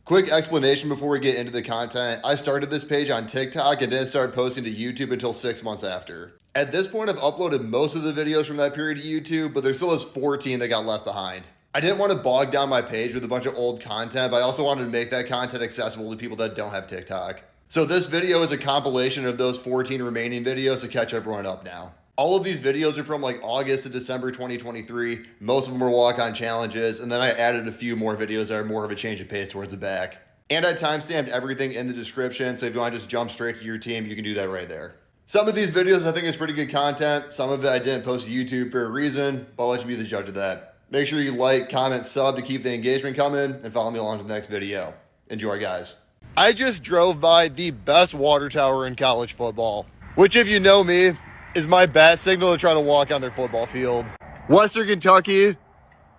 Quick explanation before we get into the content. I started this page on TikTok and didn't start posting to YouTube until 6 months after. At this point, I've uploaded most of the videos from that period to YouTube, but there still is 14 that got left behind. I didn't want to bog down my page with a bunch of old content, but I also wanted to make that content accessible to people that don't have TikTok. So this video is a compilation of those 14 remaining videos to catch everyone up now. All of these videos are from like August to December 2023. Most of them are walk-on challenges, and then I added a few more videos that are more of a change of pace towards the back. And I timestamped everything in the description, so if you want to just jump straight to your team, you can do that right there. Some of these videos I think is pretty good content. Some of it I didn't post to YouTube for a reason, but I'll let you be the judge of that. Make sure you like, comment, sub to keep the engagement coming, and follow me along to the next video. Enjoy, guys. I just drove by the best water tower in college football, which, if you know me, is my bat signal to try to walk on their football field. Western Kentucky,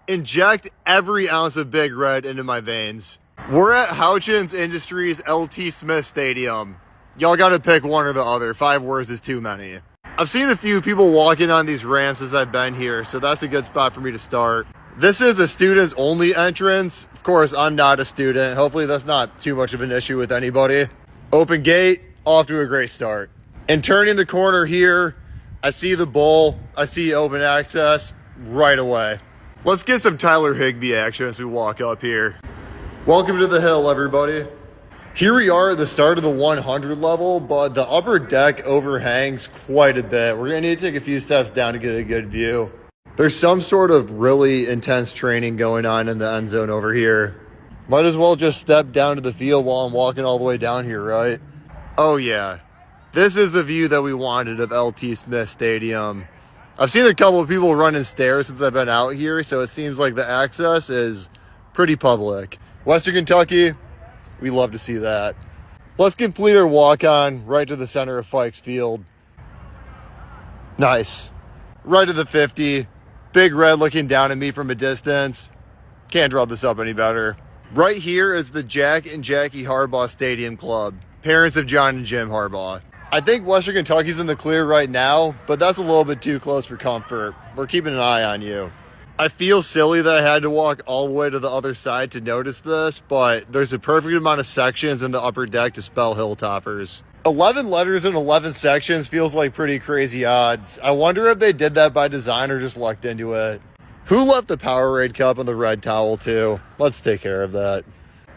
inject every ounce of Big Red into my veins. We're at Houchins Industries LT Smith Stadium. Y'all gotta pick one or the other. 5 words is too many. I've seen a few people walking on these ramps as I've been here, so that's a good spot for me to start. This is a students only entrance. Of course, I'm not a student. Hopefully that's not too much of an issue with anybody. Open gate, off to a great start. And turning the corner here, I see the bowl, I see open access right away. Let's get some Tyler Higbee action as we walk up here. Welcome to the hill, everybody. Here we are at the start of the 100 level, but the upper deck overhangs quite a bit. We're gonna need to take a few steps down to get a good view. There's some sort of really intense training going on in the end zone over here. Might as well just step down to the field while I'm walking all the way down here, right? Oh yeah. This is the view that we wanted of LT Smith Stadium. I've seen a couple of people running stairs since I've been out here, so it seems like the access is pretty public. Western Kentucky, we love to see that. Let's complete our walk on right to the center of Fikes Field. Nice. Right to the 50. Big Red looking down at me from a distance. Can't draw this up any better. Right here is the Jack and Jackie Harbaugh Stadium Club, parents of John and Jim Harbaugh. I think Western Kentucky's in the clear right now, but that's a little bit too close for comfort. We're keeping an eye on you. I feel silly that I had to walk all the way to the other side to notice this, but there's a perfect amount of sections in the upper deck to spell Hilltoppers. 11 letters in 11 sections feels like pretty crazy odds. I wonder if they did that by design or just lucked into it. Who left the Powerade cup on the red towel too? Let's take care of that.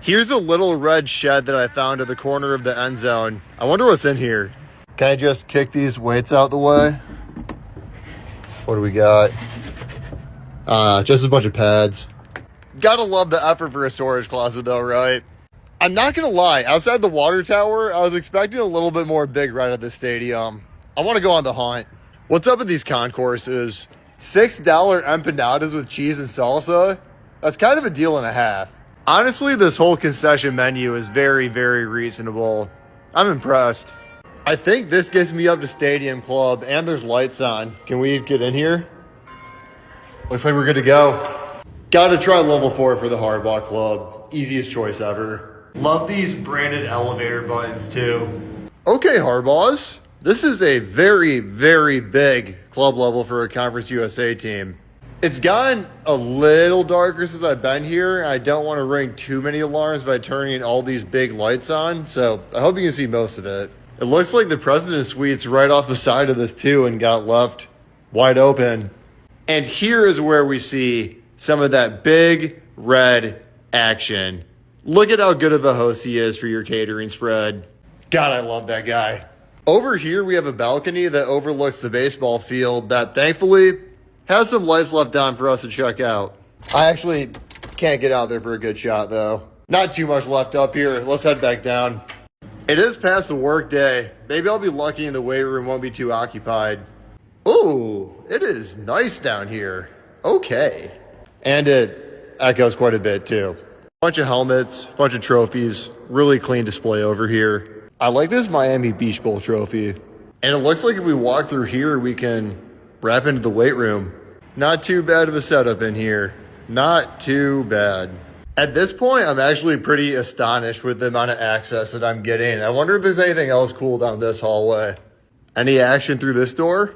Here's a little red shed that I found at the corner of the end zone. I wonder what's in here. Can I just kick these weights out the way? What do we got? Just a bunch of pads. Gotta love the effort for a storage closet though, right? I'm not gonna lie, outside the water tower, I was expecting a little bit more Big Red at the stadium. I wanna go on the hunt. What's up with these concourses? $6 empanadas with cheese and salsa? That's kind of a deal and a half. Honestly, this whole concession menu is very, very reasonable. I'm impressed. I think this gets me up to Stadium Club, and there's lights on. Can we get in here? Looks like we're good to go. Gotta try level 4 for the Harbaugh Club. Easiest choice ever. Love these branded elevator buttons too. Okay, Harbaughs. This is a very, very big club level for a Conference USA team. It's gotten a little darker since I've been here. I don't want to ring too many alarms by turning all these big lights on, so I hope you can see most of it. It looks like the President's Suite's right off the side of this too and got left wide open. And here is where we see some of that Big Red action. Look at how good of a host he is for your catering spread. God, I love that guy. Over here, we have a balcony that overlooks the baseball field that thankfully has some lights left on for us to check out. I actually can't get out there for a good shot though. Not too much left up here. Let's head back down. It is past the work day. Maybe I'll be lucky and the weight room won't be too occupied. Oh, it is nice down here. Okay. And it echoes quite a bit too. Bunch of helmets, bunch of trophies, really clean display over here. I like this Miami Beach Bowl trophy. And it looks like if we walk through here, we can wrap into the weight room. Not too bad of a setup in here. Not too bad. At this point, I'm actually pretty astonished with the amount of access that I'm getting. I wonder if there's anything else cool down this hallway. Any action through this door?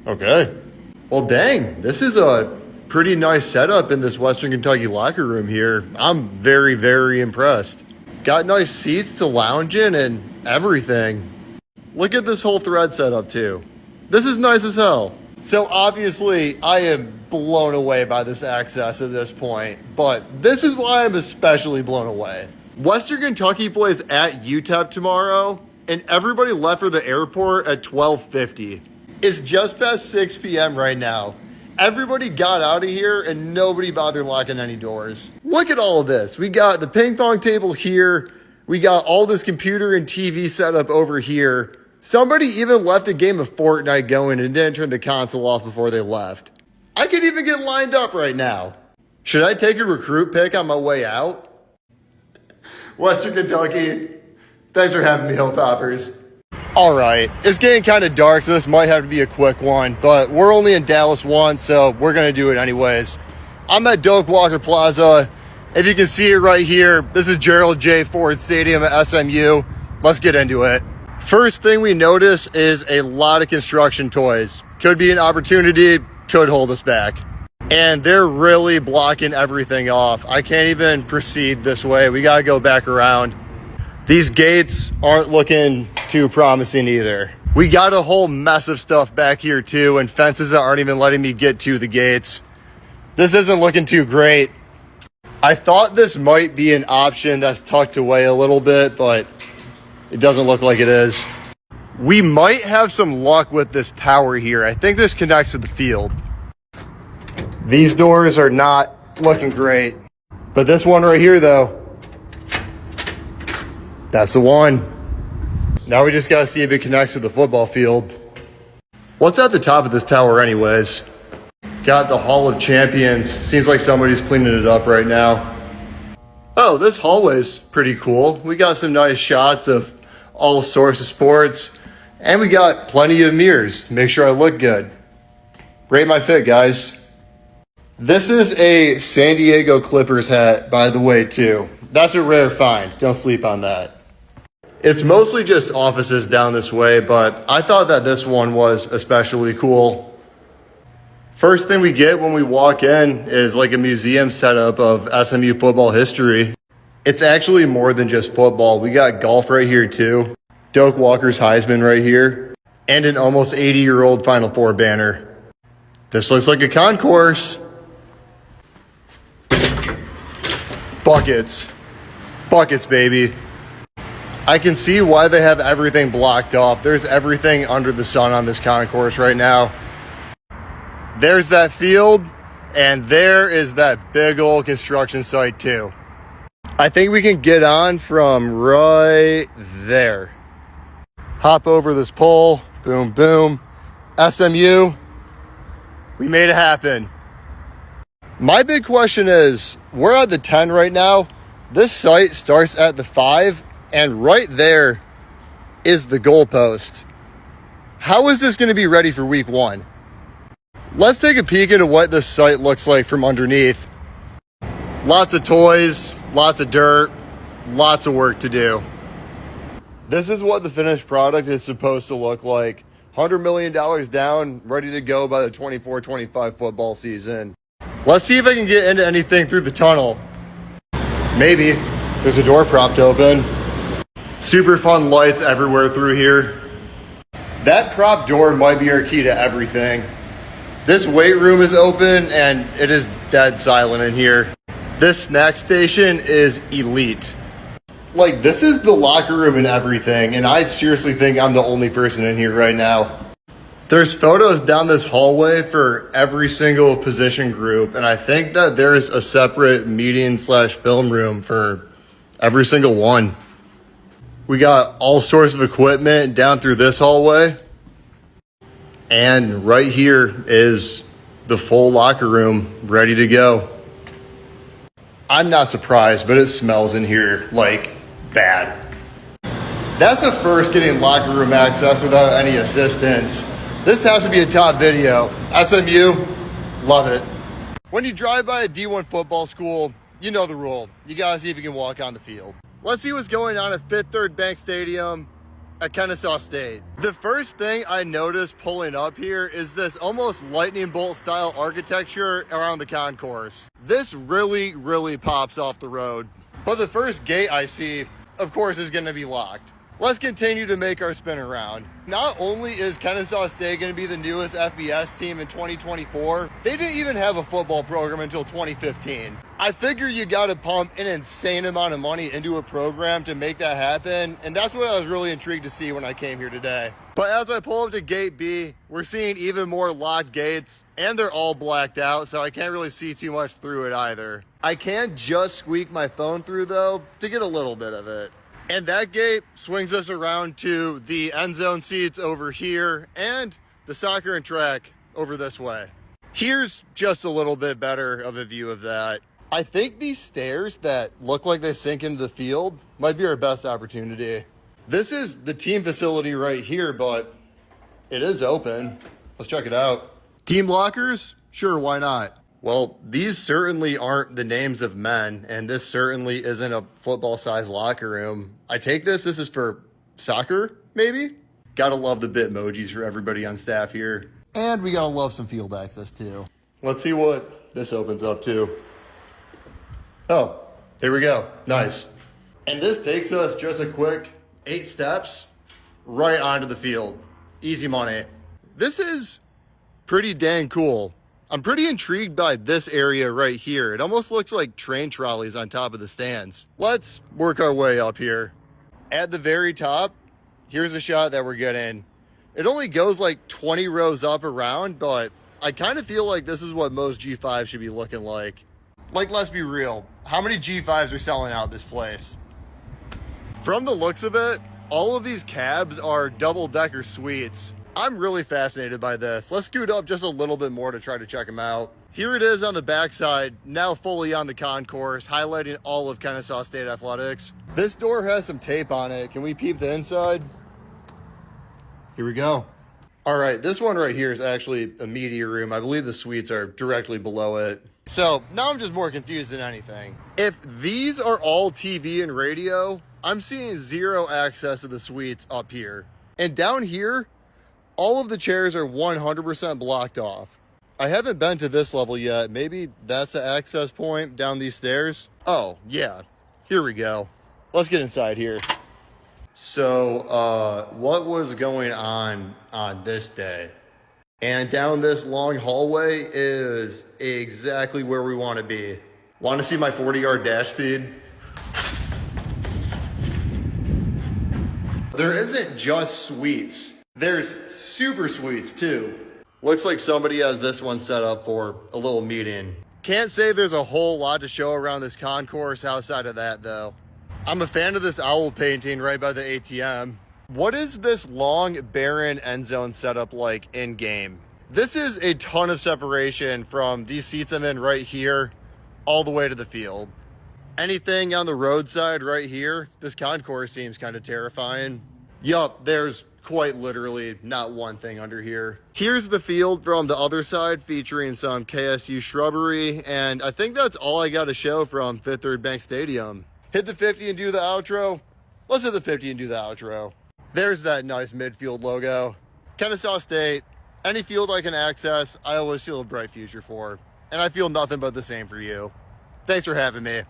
Okay. Well, dang, this is a pretty nice setup in this Western Kentucky locker room here. I'm very, very impressed. Got nice seats to lounge in and everything. Look at this whole thread setup too. This is nice as hell. So obviously I am blown away by this access at this point, but this is why I'm especially blown away. Western Kentucky plays at UTEP tomorrow, and everybody left for the airport at 12:50. It's just past 6 p.m. right now. Everybody got out of here and nobody bothered locking any doors. Look at all of this. We got the ping pong table here. We got all this computer and TV set up over here. Somebody even left a game of Fortnite going and didn't turn the console off before they left. I could even get lined up right now. Should I take a recruit pick on my way out? Western Kentucky, thanks for having me, Hilltoppers. All right, it's getting kind of dark, so this might have to be a quick one, but we're only in Dallas once, so we're going to do it anyways. I'm at Doak Walker Plaza. If you can see it right here, this is Gerald J. Ford Stadium at SMU. Let's get into it. First thing we notice is a lot of construction toys. Could be an opportunity, could hold us back. And they're really blocking everything off. I can't even proceed this way. We got to go back around. These gates aren't looking too promising either. We got a whole mess of stuff back here too, and fences that aren't even letting me get to the gates. This isn't looking too great. I thought this might be an option that's tucked away a little bit, but it doesn't look like it is. We might have some luck with this tower here. I think this connects to the field. These doors are not looking great, but this one right here though, that's the one. Now we just gotta see if it connects to the football field. What's at the top of this tower anyways? Got the Hall of Champions. Seems like somebody's cleaning it up right now. Oh, this hallway's pretty cool. We got some nice shots of all sorts of sports, and we got plenty of mirrors to make sure I look good. Rate my fit, guys. This is a San Diego Clippers hat, by the way, too. That's a rare find. Don't sleep on that. It's mostly just offices down this way, but I thought that this one was especially cool. First thing we get when we walk in is like a museum setup of SMU football history. It's actually more than just football. We got golf right here, too. Doak Walker's Heisman right here. And an almost 80-year-old Final Four banner. This looks like a concourse. Buckets. Buckets, baby. I can see why they have everything blocked off. There's everything under the sun on this concourse right now. There's that field, and there is that big old construction site too. I think we can get on from right there. Hop over this pole. Boom, boom. SMU. We made it happen. My big question is, we're at the 10 right now. This site starts at the 5, and right there is the goalpost. How is this going to be ready for week 1? Let's take a peek into what this site looks like from underneath. Lots of toys, lots of dirt, lots of work to do. This is what the finished product is supposed to look like. $100 million down, ready to go by the 24-25 football season. Let's see if I can get into anything through the tunnel. Maybe. There's a door propped open. Super fun lights everywhere through here. That prop door might be our key to everything. This weight room is open and it is dead silent in here. This snack station is elite. Like, this is the locker room and everything, and I seriously think I'm the only person in here right now. There's photos down this hallway for every single position group, and I think that there's a separate meeting/film room for every single one. We got all sorts of equipment down through this hallway, and right here is the full locker room ready to go. I'm not surprised, but it smells in here like bad. That's a first getting locker room access without any assistance. This has to be a top video. SMU, love it. When you drive by a D1 football school, you know the rule. You gotta see if you can walk on the field. Let's see what's going on at Fifth Third Bank Stadium. at Kennesaw State. The first thing I noticed pulling up here is this almost lightning bolt style architecture around the concourse. This really, really pops off the road. But the first gate I see, of course, is going to be locked. Let's continue to make our spin around. Not only is Kennesaw State going to be the newest FBS team in 2024, they didn't even have a football program until 2015. I figure you got to pump an insane amount of money into a program to make that happen, and that's what I was really intrigued to see when I came here today. But as I pull up to gate B, we're seeing even more locked gates, and they're all blacked out, so I can't really see too much through it either. I can just squeak my phone through though to get a little bit of it. And that gate swings us around to the end zone seats over here and the soccer and track over this way. Here's just a little bit better of a view of that. I think these stairs that look like they sink into the field might be our best opportunity. This is the team facility right here, but it is open. Let's check it out. Team lockers? Sure, why not? Well, these certainly aren't the names of men, and this certainly isn't a football-sized locker room. I take this is for soccer, maybe? Gotta love the Bitmojis for everybody on staff here. And we gotta love some field access, too. Let's see what this opens up to. Oh, here we go. Nice. And this takes us just a quick 8 steps right onto the field. Easy money. This is pretty dang cool. I'm pretty intrigued by this area right here. It almost looks like train trolleys on top of the stands. Let's work our way up here. At the very top, here's a shot that we're getting. It only goes like 20 rows up around, but I kind of feel like this is what most G5s should be looking like. Like, let's be real. How many G5s are selling out this place? From the looks of it, all of these cabs are double-decker suites. I'm really fascinated by this. Let's scoot up just a little bit more to try to check them out. Here it is on the backside, now fully on the concourse, highlighting all of Kennesaw State athletics. This door has some tape on it. Can we peep the inside? Here we go. All right, this one right here is actually a media room. I believe the suites are directly below it. So now I'm just more confused than anything. If these are all TV and radio, I'm seeing zero access to the suites up here. And down here, all of the chairs are 100% blocked off. I haven't been to this level yet. Maybe that's the access point down these stairs. Oh, yeah. Here we go. Let's get inside here. So, what was going on this day? And down this long hallway is exactly where we want to be. Want to see my 40-yard dash speed? There isn't just suites. There's super suites too. Looks like somebody has this one set up for a little meeting. Can't say there's a whole lot to show around this concourse outside of that though. I'm a fan of this owl painting right by the ATM. What is this long, barren end zone setup like in game? This is a ton of separation from these seats I'm in right here all the way to the field. Anything on the roadside right here, this concourse seems kind of terrifying. Yup, there's quite literally not one thing under here. Here's the field from the other side featuring some KSU shrubbery, and I think that's all I got to show from Fifth Third Bank Stadium. Hit the 50 and do the outro. Let's hit the 50 and do the outro. There's that nice midfield logo. Kennesaw State, any field I can access, I always feel a bright future for. And I feel nothing but the same for you. Thanks for having me.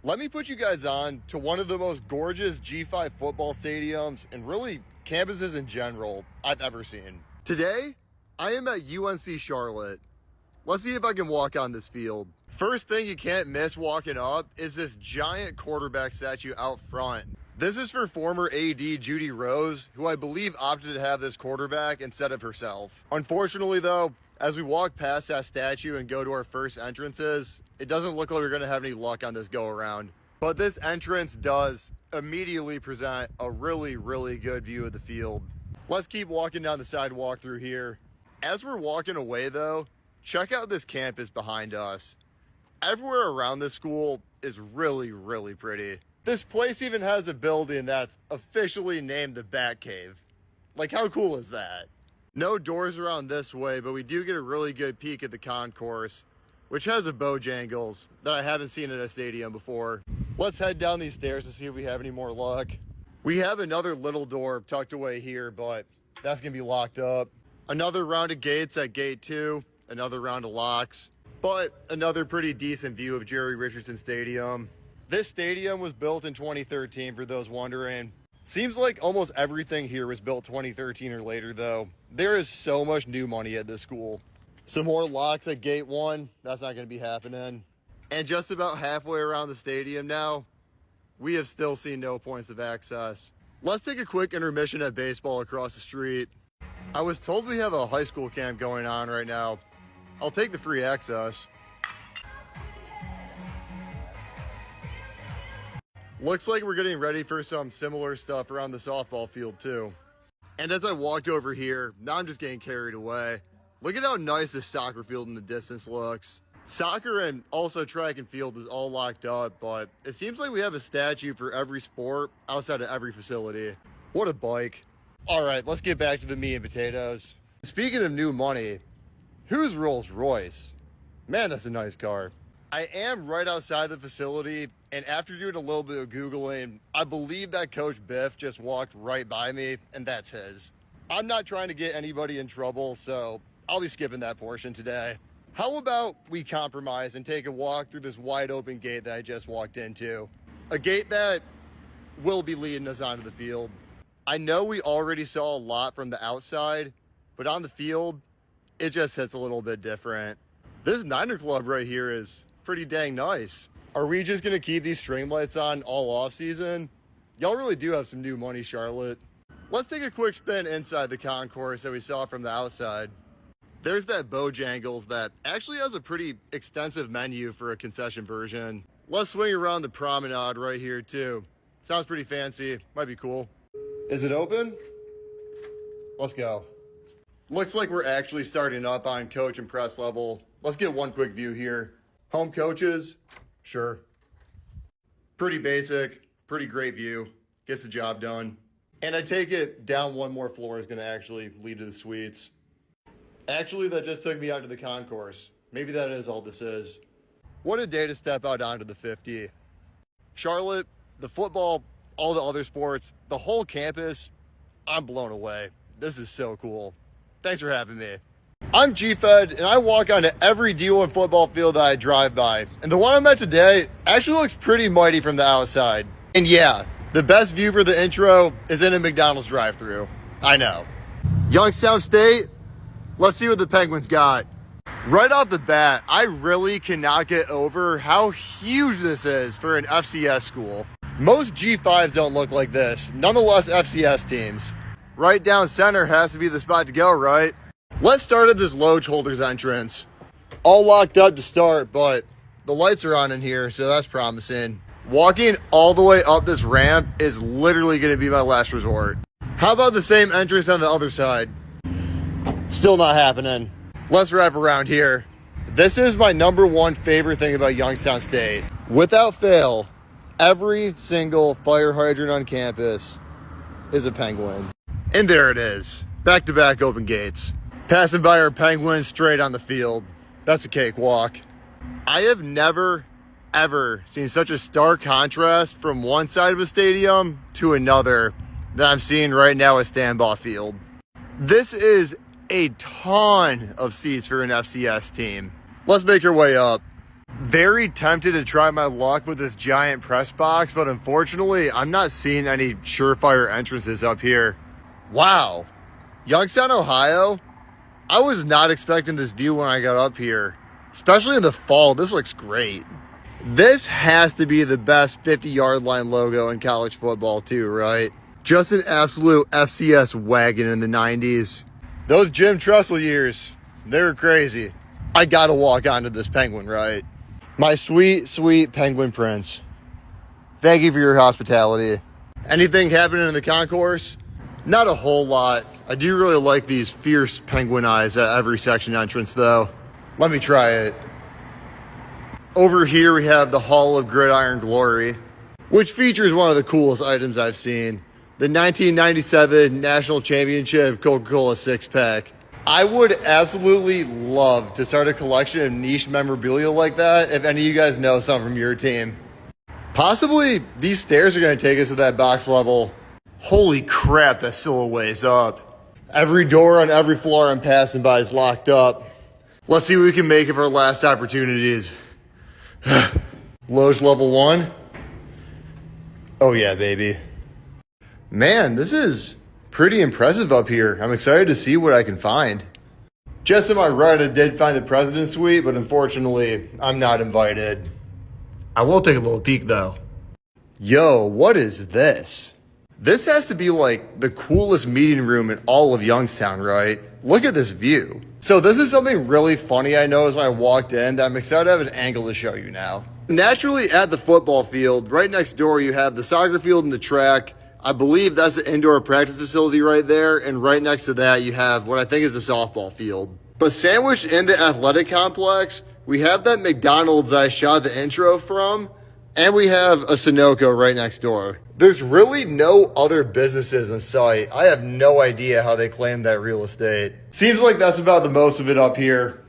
Let me put you guys on to one of the most gorgeous G5 football stadiums and really campuses in general I've ever seen. Today, I am at UNC Charlotte. Let's see if I can walk on this field. First thing you can't miss walking up is this giant quarterback statue out front. This is for former AD Judy Rose, who I believe opted to have this quarterback instead of herself. Unfortunately though, as we walk past that statue and go to our first entrances, it doesn't look like we're gonna have any luck on this go around. But this entrance does immediately present a really, really good view of the field. Let's keep walking down the sidewalk through here. As we're walking away though, check out this campus behind us. Everywhere around this school is really, really pretty. This place even has a building that's officially named the Bat Cave. Like, how cool is that? No doors around this way, but we do get a really good peek at the concourse, which has a Bojangles that I haven't seen at a stadium before. Let's head down these stairs to see if we have any more luck. We have another little door tucked away here, but that's going to be locked up. Another round of gates at gate 2, another round of locks, but another pretty decent view of Jerry Richardson Stadium. This stadium was built in 2013, for those wondering. Seems like almost everything here was built 2013 or later, though. There is so much new money at this school. Some more locks at gate 1. That's not going to be happening. And just about halfway around the stadium now, we have still seen no points of access. Let's take a quick intermission at baseball across the street. I was told we have a high school camp going on right now. I'll take the free access. Looks like we're getting ready for some similar stuff around the softball field too. And as I walked over here, now I'm just getting carried away. Look at how nice this soccer field in the distance looks. Soccer and also track and field is all locked up, but it seems like we have a statue for every sport outside of every facility. What a bike. All right, let's get back to the meat and potatoes. Speaking of new money, who's Rolls Royce? Man, that's a nice car. I am right outside the facility, and after doing a little bit of Googling, I believe that Coach Biff just walked right by me, and that's his. I'm not trying to get anybody in trouble, so I'll be skipping that portion today. How about we compromise and take a walk through this wide open gate that I just walked into? A gate that will be leading us onto the field. I know we already saw a lot from the outside, but on the field, it just hits a little bit different. This Niner Club right here is pretty dang nice. Are we just gonna keep these string lights on all off season? Y'all really do have some new money, Charlotte. Let's take a quick spin inside the concourse that we saw from the outside. There's that Bojangles that actually has a pretty extensive menu for a concession version. Let's swing around the promenade right here too. Sounds pretty fancy, might be cool. Is it open? Let's go. Looks like we're actually starting up on coach and press level. Let's get one quick view here. Home coaches, sure. Pretty basic, pretty great view. Gets the job done. And I take it down one more floor is gonna actually lead to the suites. Actually, that just took me out to the concourse. Maybe that is all this is. What a day to step out onto the 50. Charlotte, the football, all the other sports, the whole campus, I'm blown away. This is so cool. Thanks for having me. I'm G-Fed, and I walk onto every D1 football field that I drive by. And the one I'm at today actually looks pretty mighty from the outside. And yeah, the best view for the intro is in a McDonald's drive-thru. I know. Youngstown State, let's see what the Penguins got. Right off the bat, I really cannot get over how huge this is for an FCS school. Most G5s don't look like this, nonetheless FCS teams. Right down center has to be the spot to go, right? Let's start at this load holders entrance. All locked up to start, but the lights are on in here, so that's promising. Walking all the way up this ramp is literally going to be my last resort. How about the same entrance on the other side? Still not happening. Let's wrap around here. This is my number one favorite thing about Youngstown State. Without fail, every single fire hydrant on campus is a Penguin. And there it is. Back-to-back open gates. Passing by our Penguins straight on the field. That's a cakewalk. I have never, ever seen such a stark contrast from one side of a stadium to another that I'm seeing right now at Stanbaugh Field. This is a ton of seats for an FCS team. Let's make our way up. Very tempted to try my luck with this giant press box, but unfortunately, I'm not seeing any surefire entrances up here. Wow. Youngstown, Ohio? I was not expecting this view when I got up here. Especially in the fall, this looks great. This has to be the best 50-yard line logo in college football too, right? Just an absolute FCS wagon in the 90s. Those Jim Tressel years, they were crazy. I gotta walk onto this Penguin, right? My sweet, sweet Penguin Prince. Thank you for your hospitality. Anything happening in the concourse? Not a whole lot. I do really like these fierce penguin eyes at every section entrance though. Let me try it. Over here we have the Hall of Gridiron Glory, which features one of the coolest items I've seen. The 1997 National Championship Coca-Cola 6-pack. I would absolutely love to start a collection of niche memorabilia like that if any of you guys know some from your team. Possibly these stairs are going to take us to that box level. Holy crap, that still a ways up. Every door on every floor I'm passing by is locked up. Let's see what we can make of our last opportunities. Loge level 1. Oh yeah, baby. Man, this is pretty impressive up here. I'm excited to see what I can find. Just to my right, I did find the president's suite, but unfortunately, I'm not invited. I will take a little peek though. Yo, what is this? This has to be like the coolest meeting room in all of Youngstown, right? Look at this view. So this is something really funny I noticed when I walked in that I'm excited to have an angle to show you now. Naturally at the football field, right next door you have the soccer field and the track. I believe that's the indoor practice facility right there. And right next to that you have what I think is a softball field. But sandwiched in the athletic complex, we have that McDonald's I shot the intro from. And we have a Sunoco right next door. There's really no other businesses in sight. I have no idea how they claimed that real estate. Seems like that's about the most of it up here.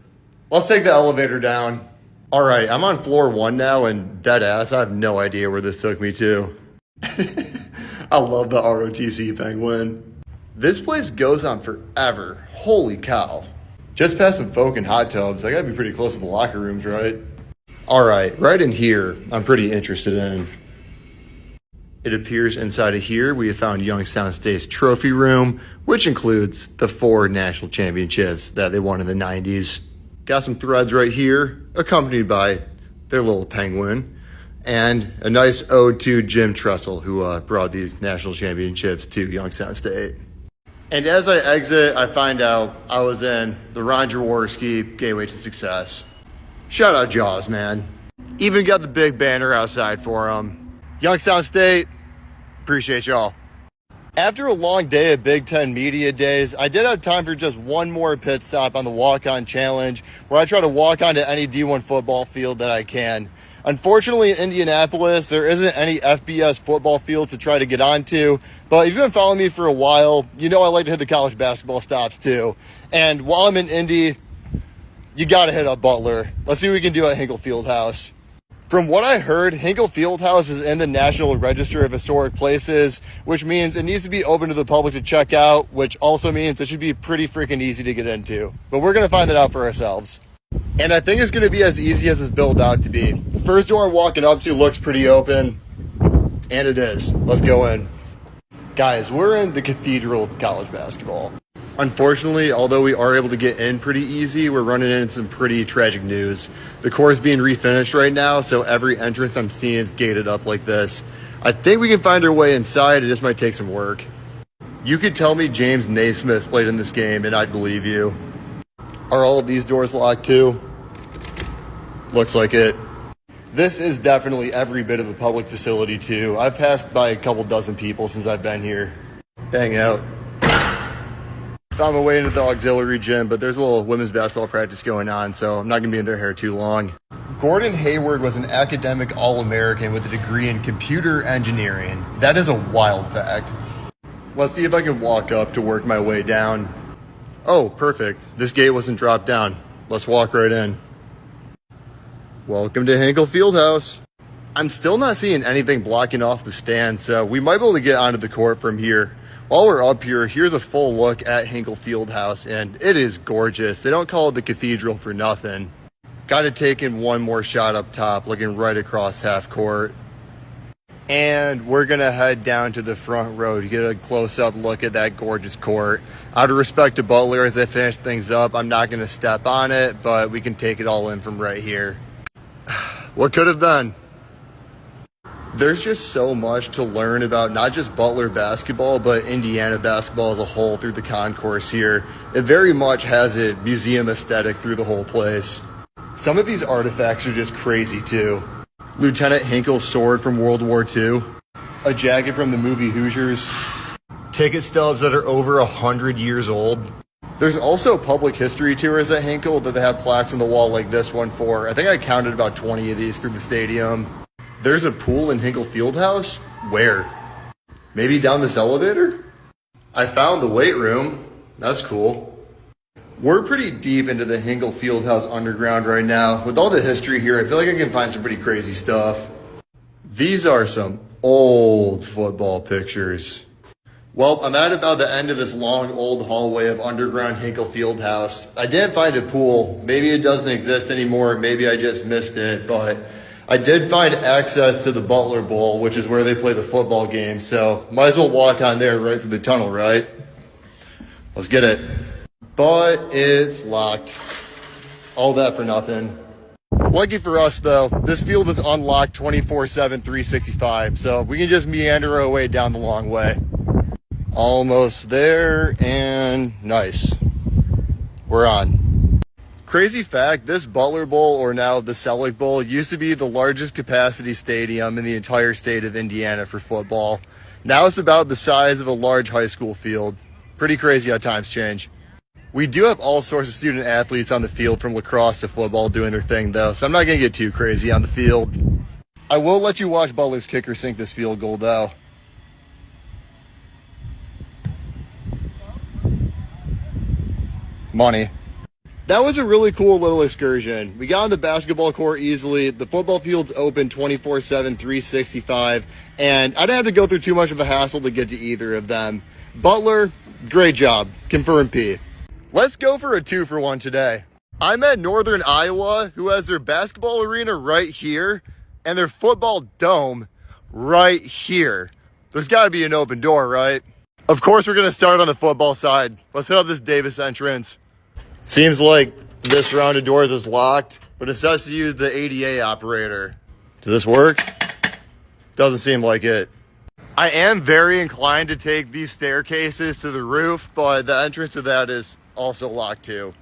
Let's take the elevator down. All right, I'm on floor 1 now, and dead ass, I have no idea where this took me to. I love the ROTC penguin. This place goes on forever. Holy cow. Just past some folk in hot tubs. I gotta be pretty close to the locker rooms, right? All right in here, I'm pretty interested in. It appears inside of here we have found Youngstown State's trophy room, which includes the 4 national championships that they won in the 90s. Got some threads right here, accompanied by their little penguin, and a nice ode to Jim Tressel, who brought these national championships to Youngstown State. And as I exit, I find out I was in the Ron Jaworski Gateway to Success. Shout out Jaws, man. Even got the big banner outside for them. Youngstown State, appreciate y'all. After a long day of Big Ten Media Days, I did have time for just one more pit stop on the walk-on challenge, where I try to walk onto any D1 football field that I can. Unfortunately, in Indianapolis, there isn't any FBS football field to try to get onto, but if you've been following me for a while, you know I like to hit the college basketball stops too. And while I'm in Indy, you gotta hit up Butler. Let's see what we can do at Hinkle Fieldhouse. From what I heard, Hinkle Fieldhouse is in the National Register of Historic Places, which means it needs to be open to the public to check out, which also means it should be pretty freaking easy to get into. But we're gonna find that out for ourselves. And I think it's gonna be as easy as it's built out to be. The first door I'm walking up to looks pretty open, and it is. Let's go in. Guys, we're in the cathedral of college basketball. Unfortunately, although we are able to get in pretty easy, we're running into some pretty tragic news. The core is being refinished right now, so every entrance I'm seeing is gated up like this. I think we can find our way inside. It just might take some work. You could tell me James Naismith played in this game, and I'd believe you. Are all of these doors locked too? Looks like it. This is definitely every bit of a public facility too. I've passed by a couple dozen people since I've been here. Hang out. Found my way into the auxiliary gym, but there's a little women's basketball practice going on, so I'm not going to be in their hair too long. Gordon Hayward was an academic All-American with a degree in computer engineering. That is a wild fact. Let's see if I can walk up to work my way down. Oh, perfect. This gate wasn't dropped down. Let's walk right in. Welcome to Hinkle Fieldhouse. I'm still not seeing anything blocking off the stand, so we might be able to get onto the court from here. While we're up here, here's a full look at Hinkle Fieldhouse, and it is gorgeous. They don't call it the cathedral for nothing. Got to take in one more shot up top, looking right across half court. And we're going to head down to the front row to get a close-up look at that gorgeous court. Out of respect to Butler, as I finish things up, I'm not going to step on it, but we can take it all in from right here. What could have been? There's just so much to learn about not just Butler basketball, but Indiana basketball as a whole through the concourse here. It very much has a museum aesthetic through the whole place. Some of these artifacts are just crazy too. Lieutenant Hinkle's sword from World War II, a jacket from the movie Hoosiers, ticket stubs that are over 100 years old. There's also public history tours at Hinkle that they have plaques on the wall like this one for. I think I counted about 20 of these through the stadium. There's a pool in Hinkle Fieldhouse? Where? Maybe down this elevator? I found the weight room. That's cool. We're pretty deep into the Hinkle Fieldhouse underground right now. With all the history here, I feel like I can find some pretty crazy stuff. These are some old football pictures. Well, I'm at about the end of this long old hallway of underground Hinkle Fieldhouse. I didn't find a pool. Maybe it doesn't exist anymore. Maybe I just missed it, but I did find access to the Butler Bowl, which is where they play the football game. So might as well walk on there right through the tunnel, right? Let's get it. But it's locked. All that for nothing. Lucky for us, though, this field is unlocked 24/7, 365, so we can just meander our way down the long way. Almost there, and nice. We're on. Crazy fact, this Butler Bowl, or now the Selleck Bowl, used to be the largest capacity stadium in the entire state of Indiana for football. Now it's about the size of a large high school field. Pretty crazy how times change. We do have all sorts of student athletes on the field, from lacrosse to football, doing their thing, though, so I'm not going to get too crazy on the field. I will let you watch Butler's kicker sink this field goal, though. Money. That was a really cool little excursion. We got on the basketball court easily. The football field's open 24/7, 365, and I didn't have to go through too much of a hassle to get to either of them. Butler, great job. Confirm P. Let's go for a 2-for-1 today. I'm at Northern Iowa, who has their basketball arena right here and their football dome right here. There's got to be an open door, right? Of course, we're going to start on the football side. Let's hit up this Davis entrance. Seems like this round of doors is locked, but it says to use the ADA operator. Does this work? Doesn't seem like it. I am very inclined to take these staircases to the roof, but the entrance to that is also locked too.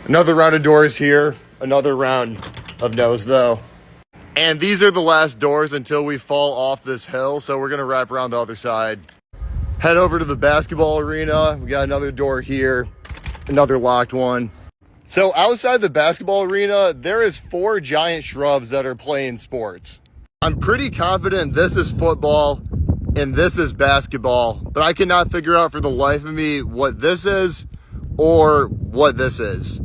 Another round of doors here. Another round of no's though. And these are the last doors until we fall off this hill, so we're going to wrap around the other side. Head over to the basketball arena. We got another door here. Another locked one. So outside the basketball arena, there is 4 giant shrubs that are playing sports. I'm pretty confident this is football and this is basketball, but I cannot figure out for the life of me what this is or what this is.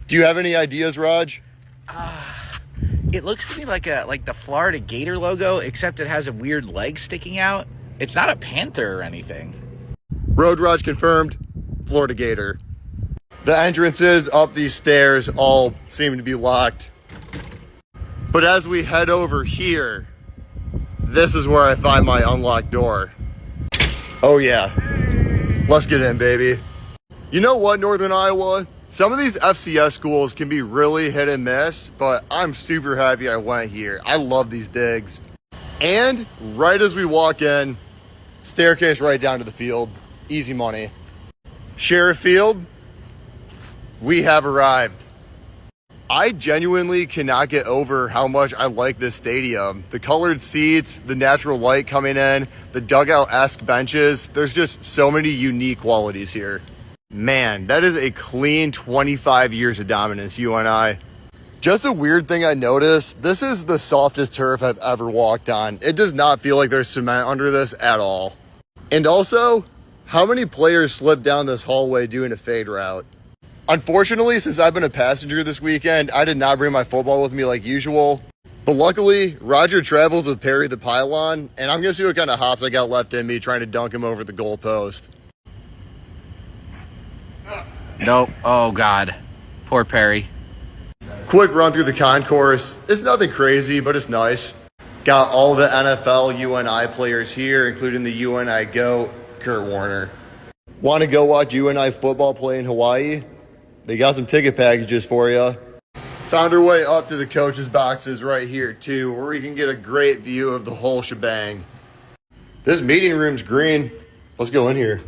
Do you have any ideas, Raj? It looks to me like the Florida Gator logo, except it has a weird leg sticking out. It's not a panther or anything. Road Raj confirmed. Florida Gator. The entrances up these stairs all seem to be locked. But as we head over here, this is where I find my unlocked door. Oh yeah. Let's get in, baby. You know what, Northern Iowa? Some of these FCS schools can be really hit and miss, but I'm super happy I went here. I love these digs. And right as we walk in, staircase right down to the field. Easy money. Sheriff Field, we have arrived. I genuinely cannot get over how much I like this stadium. The colored seats, the natural light coming in, the dugout-esque benches. There's just so many unique qualities here. Man, that is a clean 25 years of dominance, UNI. Just a weird thing I noticed, this is the softest turf I've ever walked on. It does not feel like there's cement under this at all. And also, how many players slip down this hallway doing a fade route? Unfortunately, since I've been a passenger this weekend, I did not bring my football with me like usual. But luckily, Roger travels with Perry the Pylon, and I'm going to see what kind of hops I got left in me trying to dunk him over the goalpost. Nope. Oh, God. Poor Perry. Quick run through the concourse. It's nothing crazy, but it's nice. Got all the NFL UNI players here, including the UNI GOAT, Kurt Warner. Want to go watch UNI football play in Hawaii? They got some ticket packages for you. Found our way up to the coaches' boxes right here, too, where we can get a great view of the whole shebang. This meeting room's green. Let's go in here.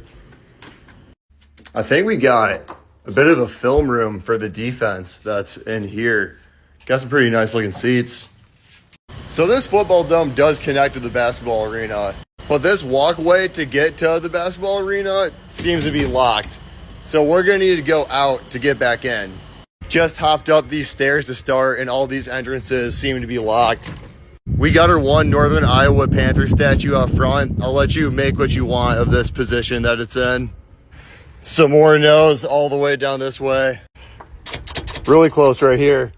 I think we got a bit of a film room for the defense that's in here. Got some pretty nice looking seats. So this football dome does connect to the basketball arena, but this walkway to get to the basketball arena seems to be locked. So we're gonna need to go out to get back in. Just hopped up these stairs to start, and all these entrances seem to be locked. We got our one Northern Iowa Panther statue out front. I'll let you make what you want of this position that it's in. Some more no's all the way down this way. Really close right here.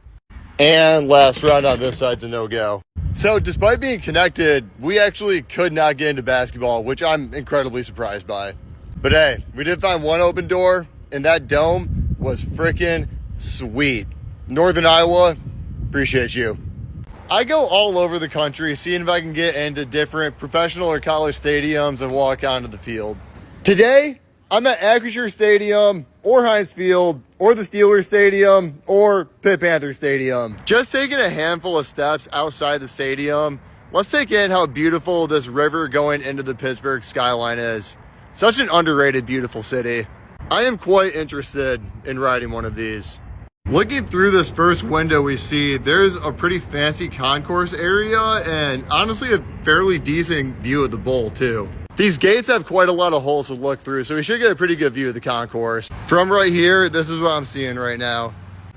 And last round on this side's a no-go. So despite being connected, we actually could not get into basketball, which I'm incredibly surprised by. But hey, we did find one open door, and that dome was freaking sweet. Northern Iowa, appreciate you. I go all over the country seeing if I can get into different professional or college stadiums and walk onto the field. Today, I'm at Acrisure Stadium or Heinz Field or the Steelers Stadium or Pitt Panther Stadium. Just taking a handful of steps outside the stadium, let's take in how beautiful this river going into the Pittsburgh skyline is. Such an underrated, beautiful city. I am quite interested in riding one of these. Looking through this first window we see, there's a pretty fancy concourse area and honestly a fairly decent view of the bowl too. These gates have quite a lot of holes to look through, so we should get a pretty good view of the concourse. From right here, this is what I'm seeing right now.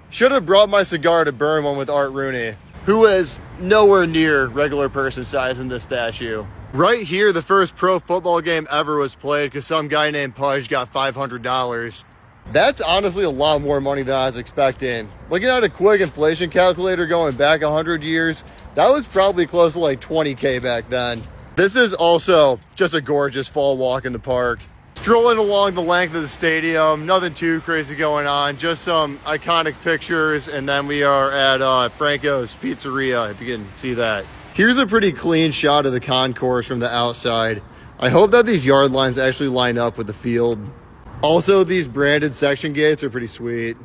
Should have brought my cigar to burn one with Art Rooney, who is nowhere near regular person size in this statue. Right here, the first pro football game ever was played because some guy named Pudge got $500. That's honestly a lot more money than I was expecting. Looking at a quick inflation calculator going back 100 years, that was probably close to like 20K back then. This is also just a gorgeous fall walk in the park. Strolling along the length of the stadium, nothing too crazy going on, just some iconic pictures, and then we are at Franco's Pizzeria, if you can see that. Here's a pretty clean shot of the concourse from the outside. I hope that these yard lines actually line up with the field. Also, these branded section gates are pretty sweet.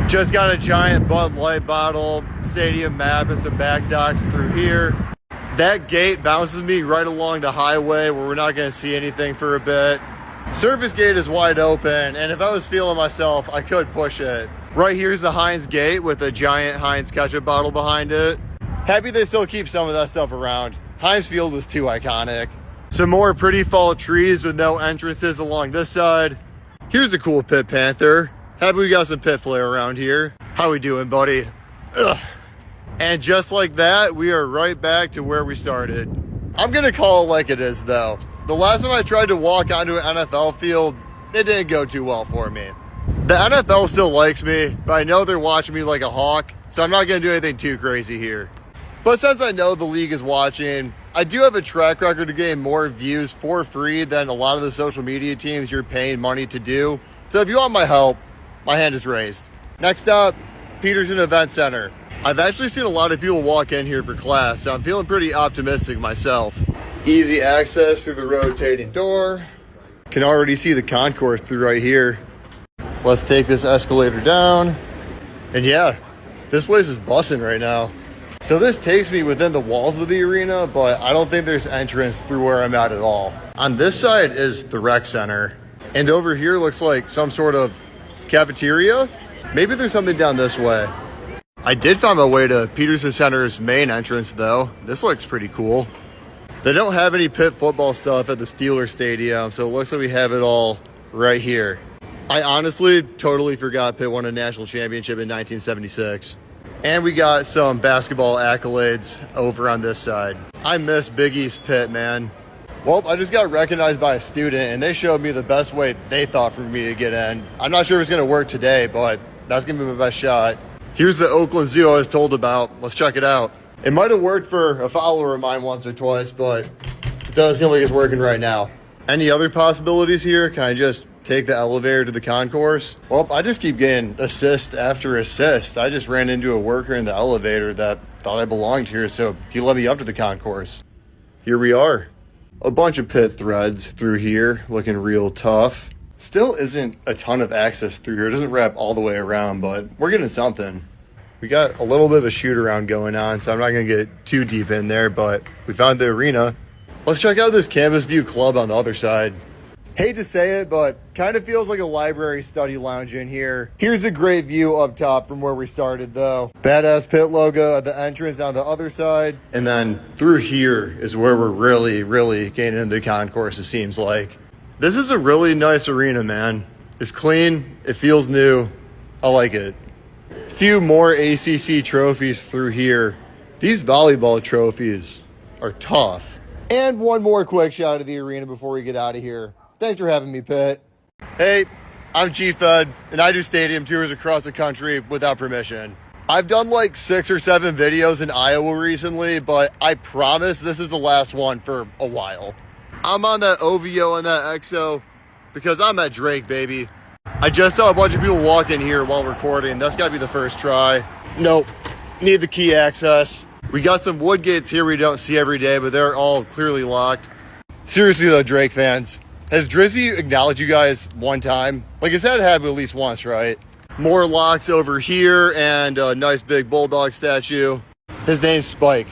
Just got a giant Bud Light bottle, stadium map, and some back docks through here. That gate bounces me right along the highway where we're not going to see anything for a bit. Surface gate is wide open, and if I was feeling myself, I could push it. Right here's the Heinz gate with a giant Heinz ketchup bottle behind it. Happy they still keep some of that stuff around. Heinz Field was too iconic. Some more pretty fall trees with no entrances along this side. Here's a cool Pitt Panther. Happy we got some Pitt flair around here. How we doing, buddy? Ugh. And just like that, we are right back to where we started. I'm gonna call it like it is though. The last time I tried to walk onto an NFL field, it didn't go too well for me. The NFL still likes me, but I know they're watching me like a hawk, so I'm not gonna do anything too crazy here. But since I know the league is watching, I do have a track record to gain more views for free than a lot of the social media teams you're paying money to do. So if you want my help, my hand is raised. Next up, Peterson Event Center. I've actually seen a lot of people walk in here for class, so I'm feeling pretty optimistic myself. Easy access through the rotating door. Can already see the concourse through right here. Let's take this escalator down. And yeah, this place is busting right now. So this takes me within the walls of the arena, but I don't think there's entrance through where I'm at all. On this side is the rec center. And over here looks like some sort of cafeteria. Maybe there's something down this way. I did find my way to Peterson Center's main entrance though. This looks pretty cool. They don't have any Pitt football stuff at the Steelers Stadium, so it looks like we have it all right here. I honestly totally forgot Pitt won a national championship in 1976. And we got some basketball accolades over on this side. I miss Big East Pitt, man. Well, I just got recognized by a student, and they showed me the best way they thought for me to get in. I'm not sure if it's going to work today, but that's going to be my best shot. Here's the Oakland Zoo I was told about. Let's check it out. It might have worked for a follower of mine once or twice, but it does seem like it's working right now. Any other possibilities here? Can I just take the elevator to the concourse? Well, I just keep getting assist after assist. I just ran into a worker in the elevator that thought I belonged here, so he let me up to the concourse. Here we are. A bunch of Pitt threads through here, looking real tough. Still isn't a ton of access through here. It doesn't wrap all the way around, but we're getting something. We got a little bit of a shoot around going on, so I'm not going to get too deep in there, but we found the arena. Let's check out this Campus View Club on the other side. Hate to say it, but kind of feels like a library study lounge in here. Here's a great view up top from where we started though. Badass Pitt logo at the entrance on the other side. And then through here is where we're really getting into the concourse, it seems like. This is a really nice arena, man. It's clean, it feels new. I like it. Few more ACC trophies through here. These volleyball trophies are tough. And one more quick shot of the arena before we get out of here. Thanks for having me, Pitt. Hey, I'm Chief Ed, and I do stadium tours across the country without permission. I've done like 6 or 7 videos in Iowa recently, but I promise this is the last one for a while. I'm on that OVO and that EXO because I'm at Drake, baby. I just saw a bunch of people walk in here while recording. That's gotta be the first try. Nope, need the key access. We got some wood gates here we don't see every day, but they're all clearly locked. Seriously though, Drake fans, has Drizzy acknowledged you guys one time? Like I said, it had at least once, right? More locks over here and a nice big bulldog statue. His name's Spike.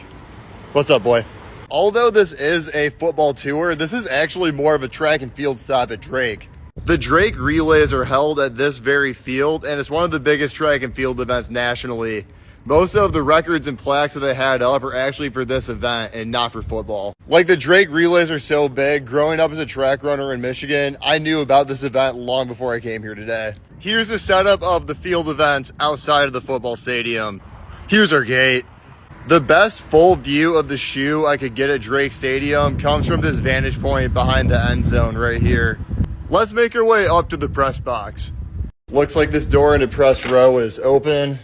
What's up, boy? Although this is a football tour, this is actually more of a track and field stop at Drake. The Drake relays are held at this very field, and it's one of the biggest track and field events nationally. Most of the records and plaques that they had up are actually for this event and not for football. Like the Drake relays are so big, growing up as a track runner in Michigan, I knew about this event long before I came here today. Here's the setup of the field events outside of the football stadium. Here's our gate. The best full view of the shoe I could get at Drake Stadium comes from this vantage point behind the end zone right here. Let's make our way up to the press box. Looks like this door into press row is open.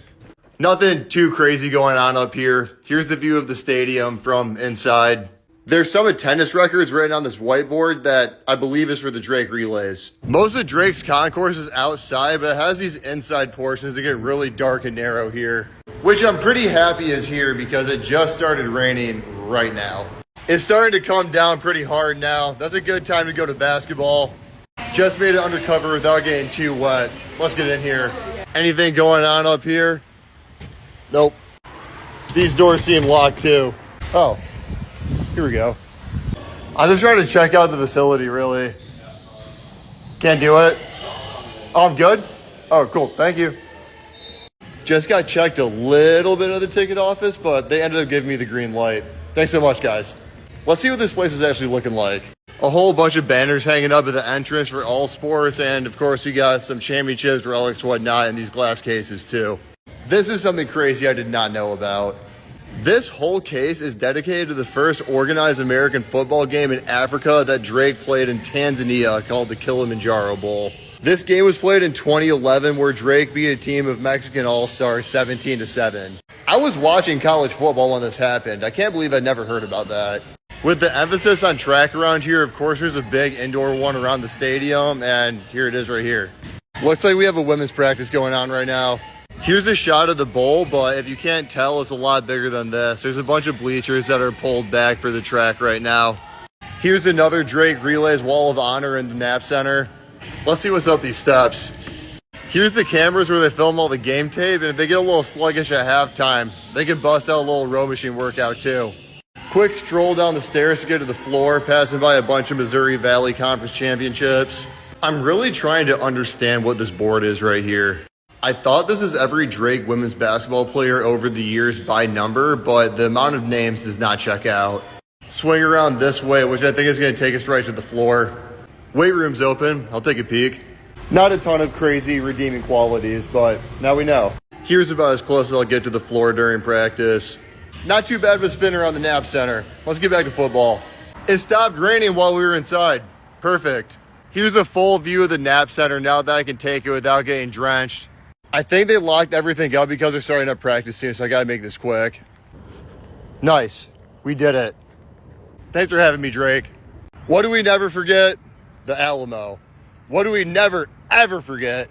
Nothing too crazy going on up here. Here's the view of the stadium from inside. There's some attendance records written on this whiteboard that I believe is for the Drake relays. Most of Drake's concourse is outside, but it has these inside portions that get really dark and narrow here, which I'm pretty happy is here because it just started raining right now. It's starting to come down pretty hard now. That's a good time to go to basketball. Just made it undercover without getting too wet. Let's get in here. Anything going on up here? Nope. These doors seem locked too. Oh, here we go. I'm just trying to check out the facility, really. Can't do it? Oh, I'm good? Oh, cool. Thank you. Just got checked a little bit of the ticket office, but they ended up giving me the green light. Thanks so much, guys. Let's see what this place is actually looking like. A whole bunch of banners hanging up at the entrance for all sports, and of course we got some championships, relics, whatnot in these glass cases too. This is something crazy I did not know about. This whole case is dedicated to the first organized American football game in Africa that Drake played in Tanzania called the Kilimanjaro Bowl. This game was played in 2011 where Drake beat a team of Mexican All-Stars 17-7. I was watching college football when this happened. I can't believe I'd never heard about that. With the emphasis on track around here, of course, there's a big indoor one around the stadium, and here it is right here. Looks like we have a women's practice going on right now. Here's a shot of the bowl, but if you can't tell, it's a lot bigger than this. There's a bunch of bleachers that are pulled back for the track right now. Here's another Drake Relays Wall of Honor in the Knapp Center. Let's see what's up these steps. Here's the cameras where they film all the game tape, and if they get a little sluggish at halftime, they can bust out a little row machine workout too. Quick stroll down the stairs to get to the floor, passing by a bunch of Missouri Valley Conference championships. I'm really trying to understand what this board is right here. I thought this is every Drake women's basketball player over the years by number, but the amount of names does not check out. Swing around this way, which I think is going to take us right to the floor. Weight room's open. I'll take a peek. Not a ton of crazy redeeming qualities, but now we know. Here's about as close as I'll get to the floor during practice. Not too bad of a spin around the Knapp Center. Let's get back to football. It stopped raining while we were inside. Perfect. Here's a full view of the Knapp Center now that I can take it without getting drenched. I think they locked everything up because they're starting up practice soon, so I gotta make this quick. Nice. We did it. Thanks for having me, Drake. What do we never forget? The Alamo. What do we never, ever forget?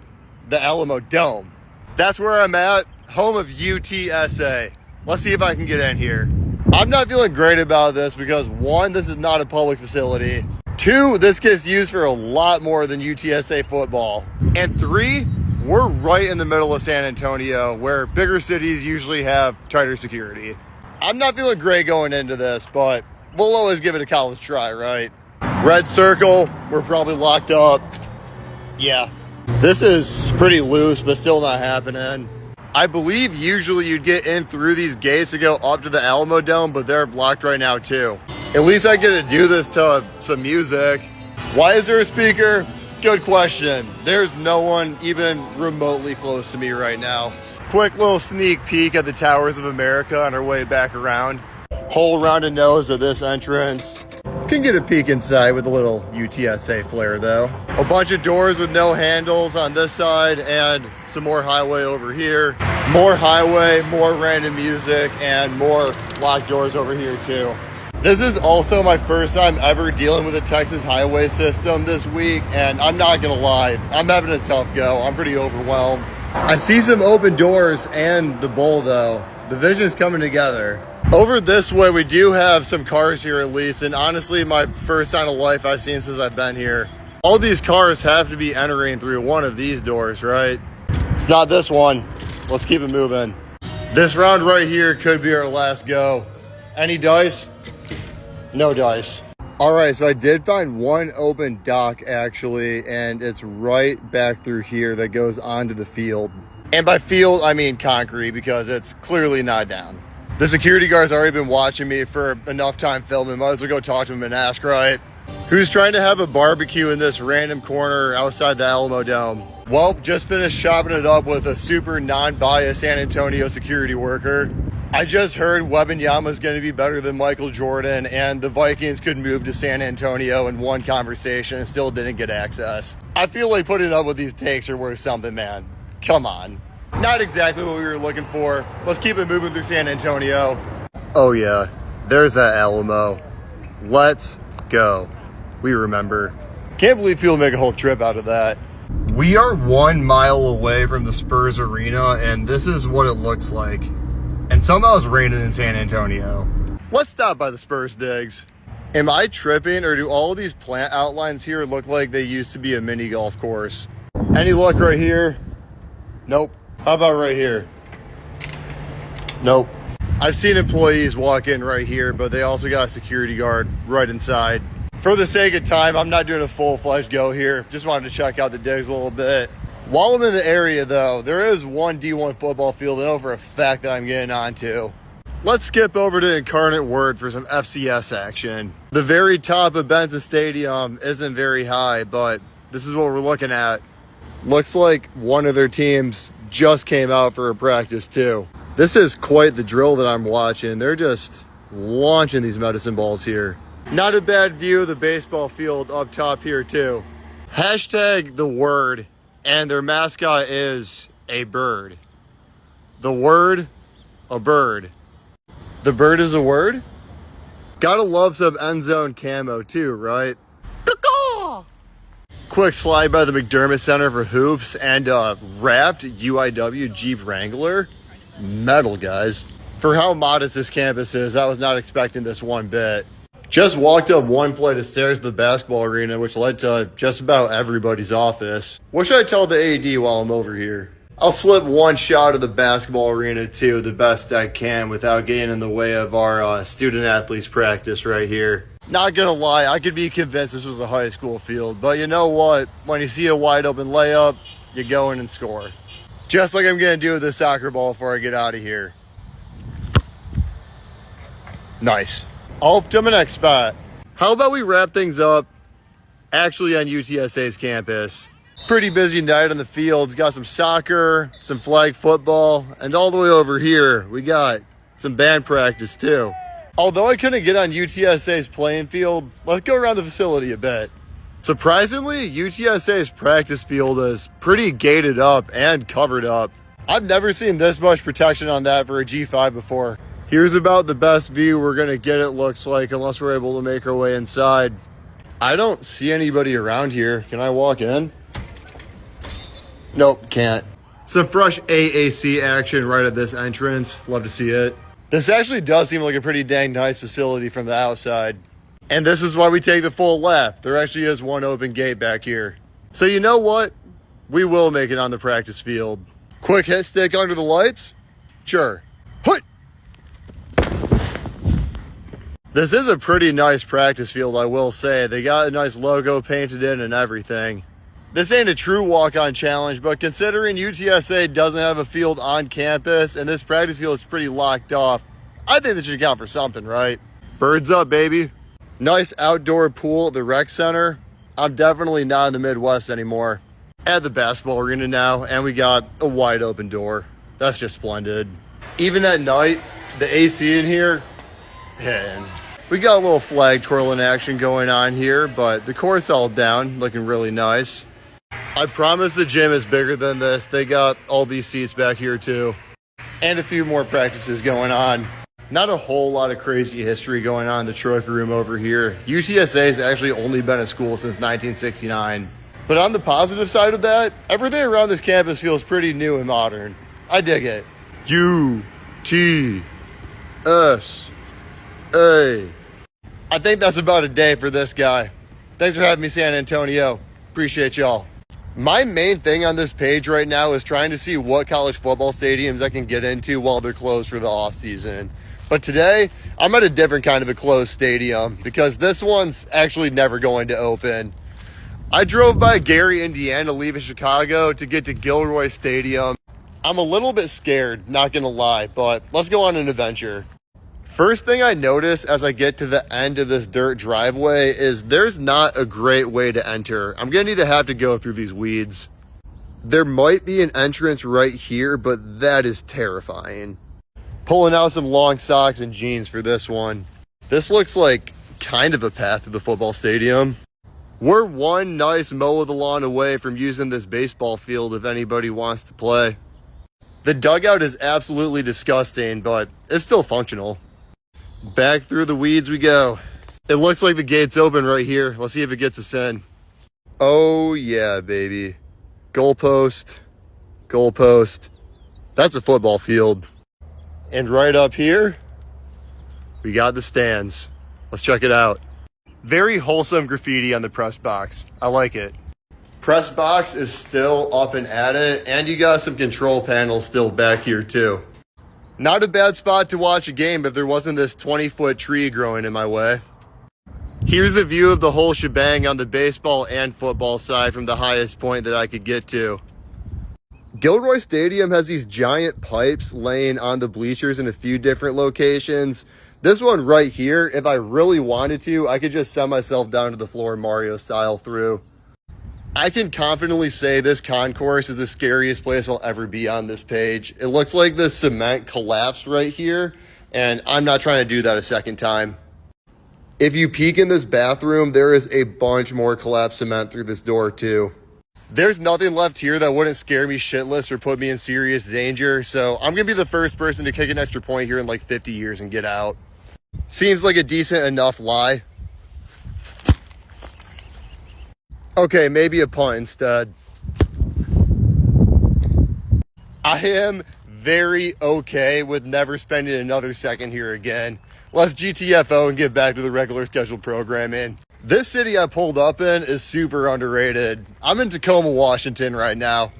The Alamo Dome. That's where I'm at, home of UTSA. Let's see if I can get in here. I'm not feeling great about this because 1, this is not a public facility. 2, this gets used for a lot more than UTSA football. And 3, we're right in the middle of San Antonio where bigger cities usually have tighter security. I'm not feeling great going into this, but we'll always give it a college try, right? Red circle, we're probably locked up. Yeah. This is pretty loose, but still not happening. I believe usually you'd get in through these gates to go up to the Alamo Dome, but they're blocked right now too. At least I get to do this to some music. Why is there a speaker? Good question. There's no one even remotely close to me right now. Quick little sneak peek at the Towers of America on our way back around. Whole rounded nose of this entrance. Can get a peek inside with a little UTSA flair though. A bunch of doors with no handles on this side and some more highway over here. More highway, more random music, and more locked doors over here too. This is also my first time ever dealing with a Texas highway system this week, and I'm not gonna lie, I'm having a tough go. I'm pretty overwhelmed. I see some open doors and the bowl though. The vision is coming together. Over this way, we do have some cars here at least, and honestly, my first sign of life I've seen since I've been here. All these cars have to be entering through one of these doors, right? It's not this one. Let's keep it moving. This round right here could be our last go. Any dice? No dice. All right, so I did find one open dock actually, and it's right back through here that goes onto the field. And by field, I mean concrete because it's clearly not down. The security guard's already been watching me for enough time filming. Might as well go talk to him and ask, right? Who's trying to have a barbecue in this random corner outside the Alamo Dome? Well, just finished chopping it up with a super non-biased San Antonio security worker. I just heard Wembanyama's going to be better than Michael Jordan, and the Vikings could move to San Antonio in one conversation and still didn't get access. I feel like putting up with these takes are worth something, man. Come on. Not exactly what we were looking for. Let's keep it moving through San Antonio. Oh yeah, there's that Alamo. Let's go. We remember. Can't believe people make a whole trip out of that. We are 1 mile away from the Spurs Arena, and this is what it looks like. And somehow it's raining in San Antonio. Let's stop by the Spurs digs. Am I tripping, or do all of these plant outlines here look like they used to be a mini golf course? Any luck right here? Nope. How about right here? Nope. I've seen employees walk in right here, but they also got a security guard right inside. For the sake of time, I'm not doing a full-fledged go here. Just wanted to check out the digs a little bit. While I'm in the area, though, there is one D1 football field I know for a fact that I'm getting onto. Let's skip over to Incarnate Word for some FCS action. The very top of Benson Stadium isn't very high, but this is what we're looking at. Looks like one of their teams just came out for a practice too. This is quite the drill that I'm watching. They're just launching these medicine balls here. Not a bad view of the baseball field up top here too. Hashtag the word, and their mascot is a bird. The word, a bird. The bird is a word? Gotta love some end zone camo too, right? Quick slide by the McDermott Center for hoops and wrapped UIW Jeep Wrangler. Metal, guys. For how modest this campus is, I was not expecting this one bit. Just walked up one flight of stairs to the basketball arena, which led to just about everybody's office. What should I tell the AD while I'm over here? I'll slip one shot of the basketball arena too, the best I can, without getting in the way of our student athletes practice right here. Not gonna lie, I could be convinced this was a high school field, but you know what? When you see a wide open layup, you go in and score. Just like I'm gonna do with this soccer ball before I get out of here. Nice. Off to my next spot. How about we wrap things up actually on UTSA's campus? Pretty busy night on the fields. Got some soccer, some flag football, and all the way over here, we got some band practice too. Although I couldn't get on UTSA's playing field, let's go around the facility a bit. Surprisingly, UTSA's practice field is pretty gated up and covered up. I've never seen this much protection on that for a G5 before. Here's about the best view we're gonna get, it looks like, unless we're able to make our way inside. I don't see anybody around here. Can I walk in? Nope, can't. Some fresh AAC action right at this entrance. Love to see it. This actually does seem like a pretty dang nice facility from the outside. And this is why we take the full lap. There actually is one open gate back here. So you know what? We will make it on the practice field. Quick hit stick under the lights? Sure. Hut! This is a pretty nice practice field, I will say. They got a nice logo painted in and everything. This ain't a true walk-on challenge, but considering UTSA doesn't have a field on campus and this practice field is pretty locked off, I think this should count for something, right? Birds up, baby. Nice outdoor pool at the rec center. I'm definitely not in the Midwest anymore. At the basketball arena now, and we got a wide open door. That's just splendid. Even at night, the AC in here, man, We got a little flag twirling action going on here, but the court's all down, looking really nice. I promise the gym is bigger than this. They got all these seats back here too, and a few more practices going on. Not a whole lot of crazy history going on in the trophy room over here. UTSA has actually only been a school since 1969. But on the positive side of that, everything around this campus feels pretty new and modern. I dig it. UTSA. I think that's about a day for this guy. Thanks for having me, San Antonio. Appreciate y'all. My main thing on this page right now is trying to see what college football stadiums I can get into while they're closed for the off season. But today, I'm at a different kind of a closed stadium because this one's actually never going to open. I drove by Gary, Indiana, leaving Chicago to get to Gilroy Stadium. I'm a little bit scared, not gonna lie, but let's go on an adventure. First thing I notice as I get to the end of this dirt driveway is there's not a great way to enter. I'm gonna have to go through these weeds. There might be an entrance right here, but that is terrifying. Pulling out some long socks and jeans for this one. This looks like kind of a path to the football stadium. We're one nice mow of the lawn away from using this baseball field if anybody wants to play. The dugout is absolutely disgusting, but it's still functional. Back through the weeds we go. It looks like the gate's open right here. Let's see if it gets us in. Oh yeah, baby. Goalpost. Goalpost. That's a football field. And right up here, we got the stands. Let's check it out. Very wholesome graffiti on the press box. I like it. Press box is still up and at it, and you got some control panels still back here too. Not a bad spot to watch a game if there wasn't this 20-foot tree growing in my way. Here's the view of the whole shebang on the baseball and football side from the highest point that I could get to. Gilroy Stadium has these giant pipes laying on the bleachers in a few different locations. This one right here, if I really wanted to, I could just send myself down to the floor Mario style through. I can confidently say this concourse is the scariest place I'll ever be on this page. It looks like the cement collapsed right here, and I'm not trying to do that a second time. If you peek in this bathroom, there is a bunch more collapsed cement through this door too. There's nothing left here that wouldn't scare me shitless or put me in serious danger, so I'm gonna be the first person to kick an extra point here in like 50 years and get out. Seems like a decent enough lie. Okay, maybe a punt instead. I am very okay with never spending another second here again. Let's GTFO and get back to the regular scheduled programming. This city I pulled up in is super underrated. I'm in Tacoma, Washington right now.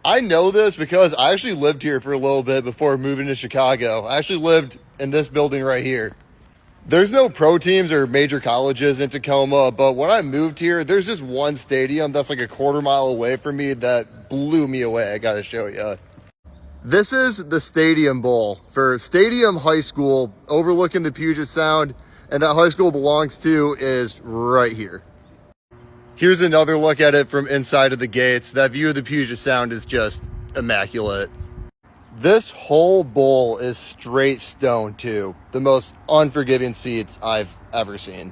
I know this because I actually lived here for a little bit before moving to Chicago. I actually lived in this building right here. There's no pro teams or major colleges in Tacoma, but when I moved here, there's just one stadium that's like a quarter-mile away from me that blew me away. I gotta show you. This is the Stadium Bowl for Stadium High School overlooking the Puget Sound, and that high school belongs to is right here. Here's another look at it from inside of the gates. That view of the Puget Sound is just immaculate. This whole bowl is straight stone too. The most unforgiving seats I've ever seen.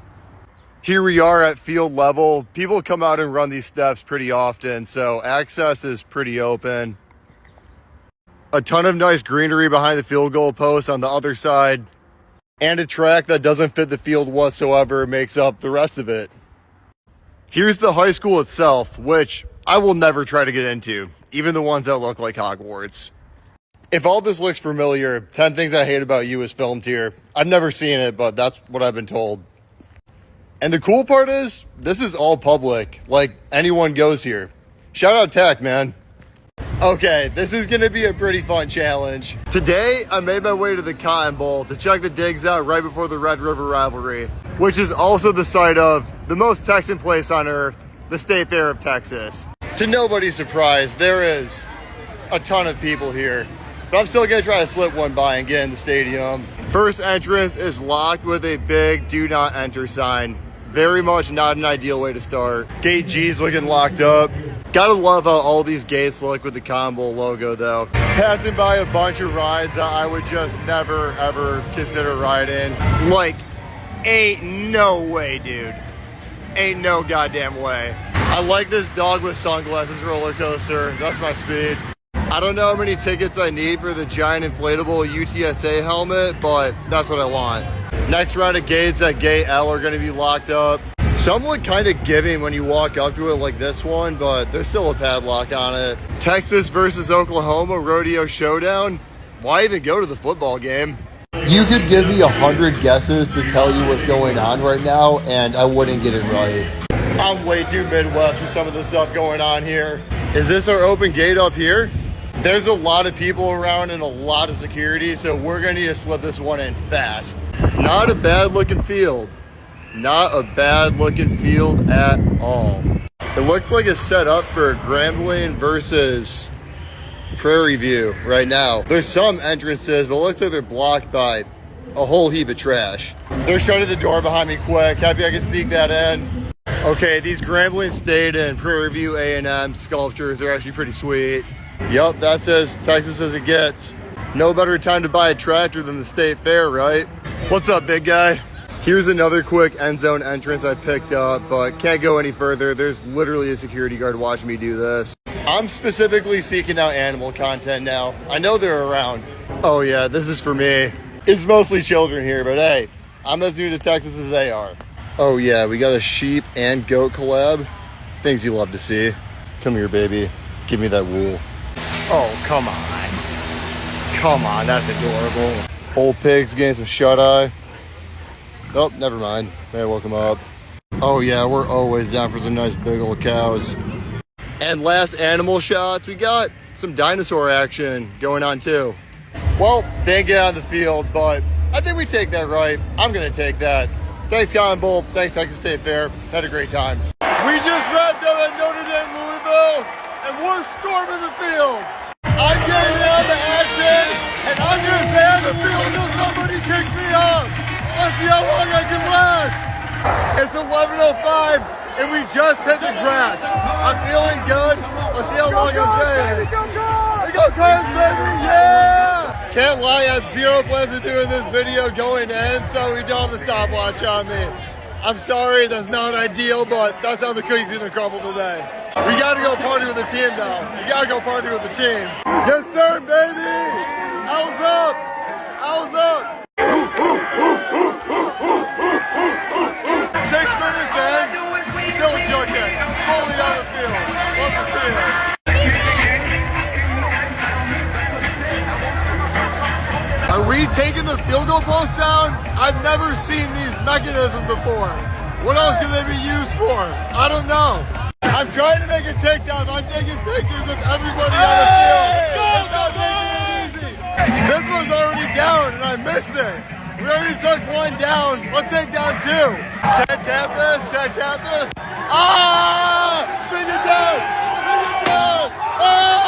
Here we are at field level. People come out and run these steps pretty often, so access is pretty open. A ton of nice greenery behind the field goal post on the other side, and a track that doesn't fit the field whatsoever makes up the rest of it. Here's the high school itself, which I will never try to get into, even the ones that look like Hogwarts. If all this looks familiar, 10 Things I Hate About You is filmed here. I've never seen it, but that's what I've been told. And the cool part is, this is all public. Like, anyone goes here. Shout out Tech, man. Okay, this is gonna be a pretty fun challenge. Today, I made my way to the Cotton Bowl to check the digs out right before the Red River Rivalry, which is also the site of the most Texan place on earth, the State Fair of Texas. To nobody's surprise, there is a ton of people here, but I'm still gonna try to slip one by and get in the stadium. First entrance is locked with a big do not enter sign. Very much not an ideal way to start. Gate G's looking locked up. Gotta love how all these gates look with the Combo logo though. Passing by a bunch of rides that I would just never ever consider riding. Like Ain't no way, dude. Ain't no goddamn way. I like this dog with sunglasses roller coaster. That's my speed. I don't know how many tickets I need for the giant inflatable UTSA helmet, but that's what I want. Next round of gates at gate L are gonna be locked up. Some look kind of giving when you walk up to it like this one, but there's still a padlock on it. Texas versus Oklahoma rodeo showdown. Why even go to the football game? You could give me 100 guesses to tell you what's going on right now, and I wouldn't get it right. I'm way too Midwest for some of the stuff going on here. Is this our open gate up here? There's a lot of people around and a lot of security, so we're gonna need to slip this one in fast. Not a bad looking field. Not a bad looking field at all. It looks like it's set up for Grambling versus Prairie View right now. There's some entrances, but it looks like they're blocked by a whole heap of trash. They're shutting the door behind me quick. Happy I can sneak that in. Okay, these Grambling State and Prairie View A&M sculptures are actually pretty sweet. Yup, that's as Texas as it gets. No better time to buy a tractor than the state fair, right? What's up, big guy? Here's another quick end zone entrance I picked up, but can't go any further. There's literally a security guard watching me do this. I'm specifically seeking out animal content now. I know they're around. Oh yeah, this is for me. It's mostly children here, but hey, I'm as new to Texas as they are. Oh yeah, we got a sheep and goat collab. Things you love to see. Come here, baby. Give me that wool. Oh, come on. Come on, that's adorable. Old pigs getting some shut-eye. Oh, never mind. May I welcome up. Oh yeah, we're always down for some nice big old cows. And last animal shots, we got some dinosaur action going on too. Well, didn't get on the field, but I think we take that right. I'm gonna take that. Thanks, Cotton Bowl. Thanks, Texas State Fair. Had a great time. We just wrapped up at Notre Dame, Louisville, and we're storming the field. I'm getting out of the action, and I'm gonna stay on the field until somebody kicks me off. Let's see how long I can last. It's 11:05, and we just hit the grass. I'm feeling good. Let's see how long I'm staying. Go Cards, baby, yeah! Can't lie, I had zero plans of doing this video going in, so we don't have the stopwatch on me. I'm sorry, that's not ideal, but that's how the cookie's gonna crumble today. We gotta go party with the team, though. We gotta go party with the team. Yes, sir, baby! Owls up! Owls up! 6 minutes in, still juking. Fully on the field. Love to see it. Are we taking the field goal post down? I've never seen these mechanisms before. What else can they be used for? I don't know. I'm trying to make a TikTok. I'm taking pictures of everybody on the field. It's not making it easy. This one's already down and I missed it. We already took one down. Let's take down two. Can I tap this? Can I tap this? Ah! Bring it down! Bring it down! Ah!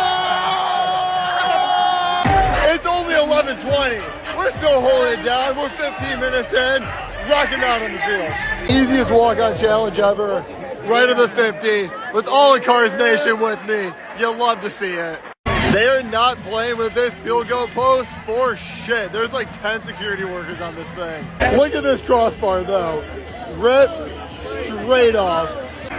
It's only 11:20. We're still holding it down. We're 15 minutes in. Rocking out on the field. Easiest walk-on challenge ever. Right at the 50. With all the Cars Nation with me. You'll love to see it. They are not playing with this field goal post for shit. There's like 10 security workers on this thing. Look at this crossbar though. Ripped straight off.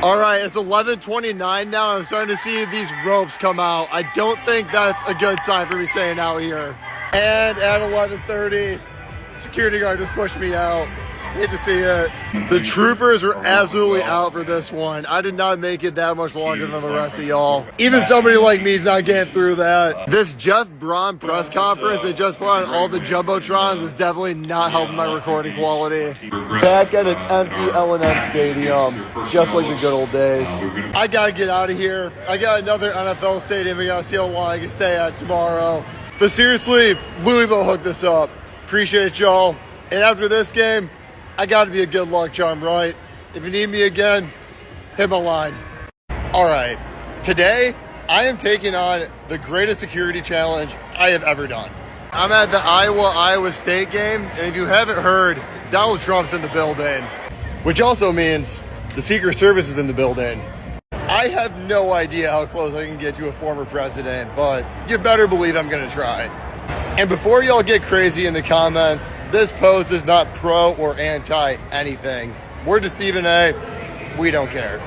All right, it's 11:29 now. I'm starting to see these ropes come out. I don't think that's a good sign for me staying out here. And at 11:30, security guard just pushed me out. Hate to see it. The troopers were absolutely out for this one. I did not make it that much longer than the rest of y'all. Even somebody like me is not getting through that. This Jeff Braun press conference they just put on all the Jumbotrons is definitely not helping my recording quality. Back at an empty L&N stadium, just like the good old days. I gotta get out of here. I got another NFL stadium we gotta see how long I can stay at tomorrow. But seriously, Louisville hooked this up. Appreciate y'all. And after this game, I gotta be a good luck charm, right? If you need me again, hit my line. All right, today I am taking on the greatest security challenge I have ever done. I'm at the Iowa State game, and if you haven't heard, Donald Trump's in the building, which also means the Secret Service is in the building. I have no idea how close I can get to a former president, but you better believe I'm gonna try. And before y'all get crazy in the comments, this post is not pro or anti anything. We're just Stephen A. We don't care.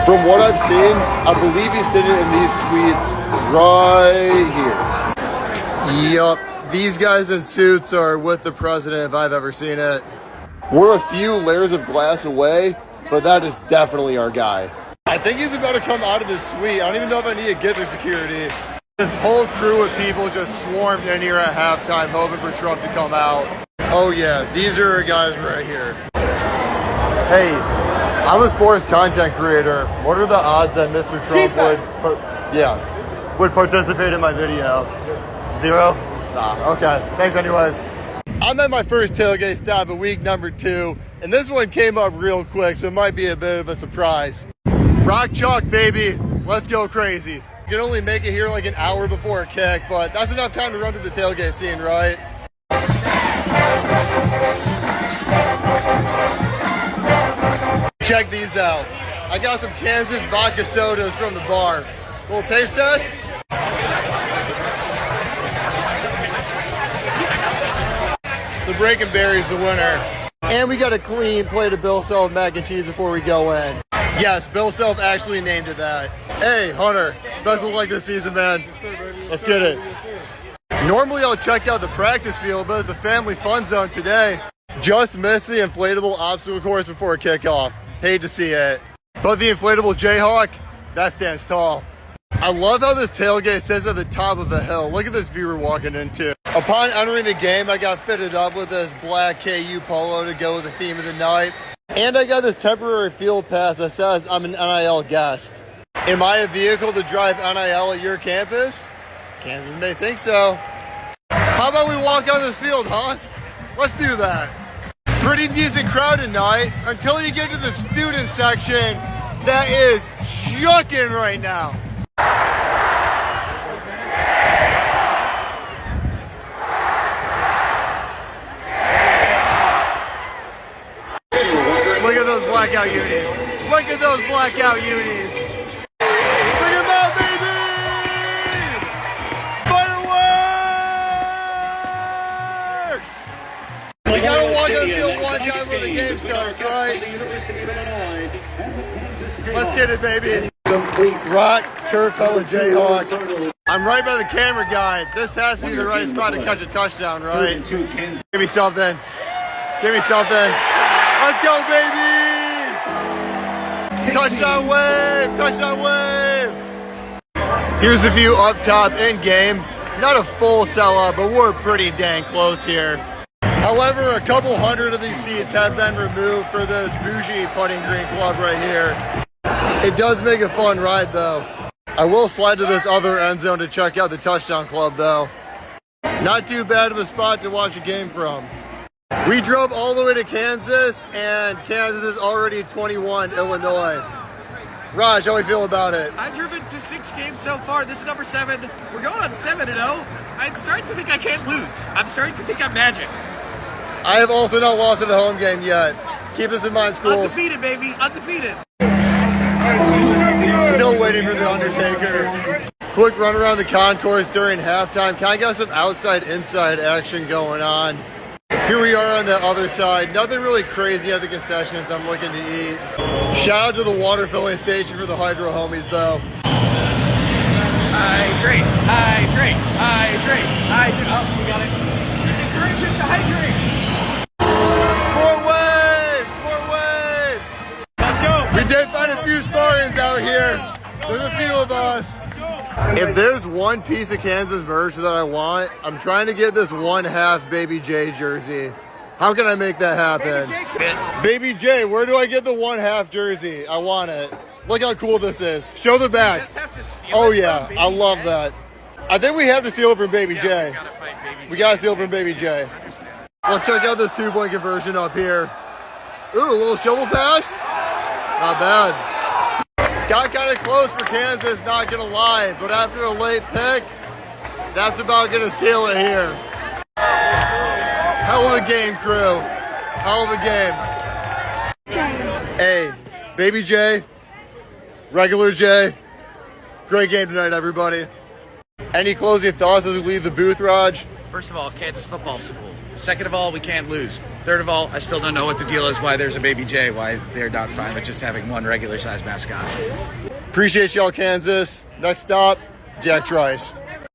From what I've seen, I believe he's sitting in these suites right here. Yup, these guys in suits are with the president if I've ever seen it. We're a few layers of glass away, but that is definitely our guy. I think he's about to come out of his suite. I don't even know if I need to get the security. This whole crew of people just swarmed in here at halftime hoping for Trump to come out. Oh yeah, these are our guys right here. Hey, I'm a sports content creator. What are the odds that Mr. Trump would participate in my video? Zero? Nah, okay. Thanks anyways. I'm at my first tailgate stop of week number 2, and this one came up real quick, so it might be a bit of a surprise. Rock chalk, baby. Let's go crazy. You can only make it here like an hour before a kick, but that's enough time to run through the tailgate scene, right? Check these out. I got some Kansas vodka sodas from the bar. Little taste test? The Breaking Berry's the winner. And we got a clean plate of Bill Self mac and cheese before we go in. Yes, Bill Self actually named it that. Hey, Hunter, best of luck this season, man. Let's get it. Normally I'll check out the practice field, but it's a family fun zone today. Just missed the inflatable obstacle course before kickoff. Hate to see it. But the inflatable Jayhawk, that stands tall. I love how this tailgate sits at the top of a hill. Look at this view we're walking into. Upon entering the game, I got fitted up with this black KU polo to go with the theme of the night. And I got this temporary field pass that says I'm an NIL guest. Am I a vehicle to drive NIL at your campus? Kansas may think so. How about we walk on this field, huh? Let's do that. Pretty decent crowd tonight until you get to the student section that is chucking right now. Look at those blackout unis. Look at those blackout unis. Bring them out, baby! Fireworks! We gotta walk on the field one time when the game starts, right? Let's get it, baby. Rock, turf, fella, Jayhawk. I'm right by the camera guy. This has to be the right spot to catch a touchdown, right? Give me something. Give me something. Let's go, baby! Touchdown wave! Touchdown wave! Here's the view up top in game. Not a full sellout, but we're pretty dang close here. However, a couple hundred of these seats have been removed for this bougie putting green club right here. It does make a fun ride, though. I will slide to this other end zone to check out the touchdown club, though. Not too bad of a spot to watch a game from. We drove all the way to Kansas, and Kansas is already 21 Illinois. Raj, how do we feel about it? I've driven to 6 games so far. This is number 7. We're going on 7-0. I'm starting to think I can't lose. I'm starting to think I'm magic. I have also not lost at a home game yet. Keep this in mind, schools. Undefeated, baby. Undefeated. Still waiting for the Undertaker. Quick run around the concourse during halftime. Kind of got some outside-inside action going on. Here we are on the other side. Nothing really crazy at the concessions I'm looking to eat. Shout out to the water filling station for the hydro homies, though. Hydrate, hydrate, hydrate, hydrate. Oh, you got it. Encourage him to hydrate. More waves! Let's go. We did find a few Spartans out here. There's a few of us. If there's one piece of Kansas merch that I want, I'm trying to get this 1/2 Baby J jersey. How can I make that happen? Baby J, where do I get the 1/2 jersey? I want it. Look how cool this is. Show the back. Oh yeah, I love that. I think we have to steal from Baby J. We gotta steal from Baby J. Let's check out this 2-point conversion up here. Ooh, a little shovel pass. Not bad. Got kind of close for Kansas, not gonna lie, but after a late pick, that's about gonna seal it here. Hell of a game, crew. Hell of a game. Hey, Baby J, regular J, great game tonight, everybody. Any closing thoughts as we leave the booth, Raj? First of all, Kansas football school. Second of all, we can't lose. Third of all, I still don't know what the deal is, why there's a Baby J, why they're not fine with just having one regular-sized mascot. Appreciate y'all, Kansas. Next stop, Jack Trice.